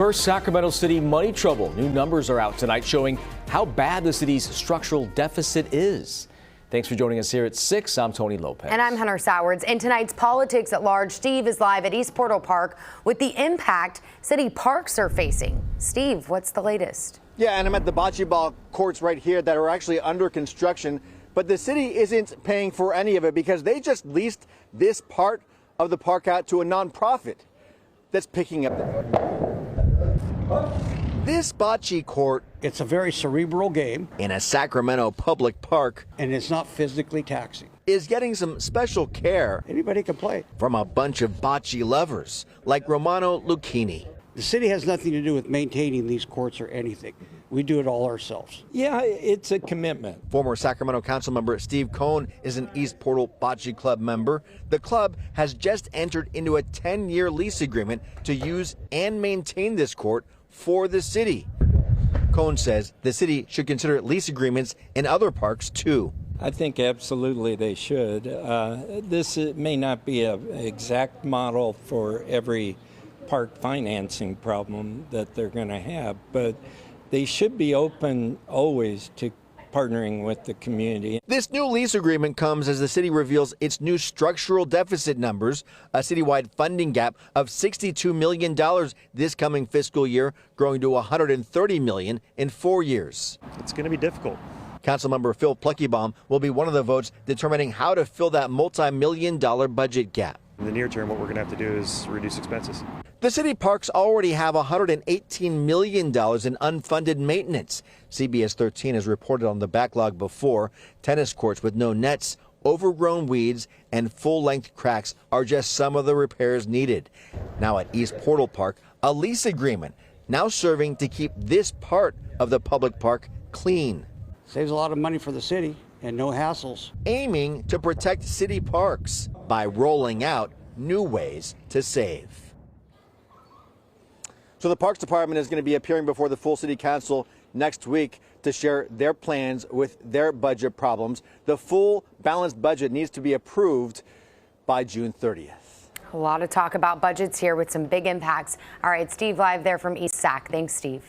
First, Sacramento City money trouble. New numbers are out tonight showing how bad the city's structural deficit is. Thanks for joining us here at 6. I'm Tony Lopez. And I'm Hunter Sowards. In tonight's Politics at Large, Steve is live at East Portal Park with the impact city parks are facing. Steve, what's the latest? Yeah, and I'm at the bocce ball courts right here that are actually under construction. But the city isn't paying for any of it because they just leased this part of the park out to a nonprofit that's picking up this bocce court. It's a very cerebral game In a Sacramento public park and it's not physically taxing. is getting some special care Anybody can play. from a bunch of bocce lovers like Romano Lucchini. The city has nothing to do with maintaining these courts or anything. We do it all ourselves. Yeah, it's a commitment. Former Sacramento council member Steve Cohn is an East Portal Bocce Club member. The club has just entered into a 10-year lease agreement to use and maintain this court for the city. Cohn says the city should consider lease agreements in other parks too. I think absolutely they should. This may not be an exact model for every park financing problem that they're going to have, but they should be open always to partnering with the community. This new lease agreement comes as the city reveals its new structural deficit numbers, a citywide funding gap of $62 million this coming fiscal year, growing to $130 million in 4 years. It's going to be difficult. Councilmember Phil Pluckybaum will be one of the votes determining how to fill that multi-million-dollar budget gap. In the near term, what we're going to have to do is reduce expenses. The city parks already have $118 million in unfunded maintenance. CBS 13 has reported on the backlog before. Tennis courts with no nets, overgrown weeds, and full-length cracks are just some of the repairs needed. Now at East Portal Park, a lease agreement now serving to keep this part of the public park clean. Saves a lot of money for the city and no hassles. Aiming to protect city parks by rolling out new ways to save. So the Parks Department is going to be appearing before the full City Council next week to share their plans with their budget problems. The full balanced budget needs to be approved by June 30th. A lot of talk about budgets here with some big impacts. All right, Steve live there from East Sac. Thanks, Steve.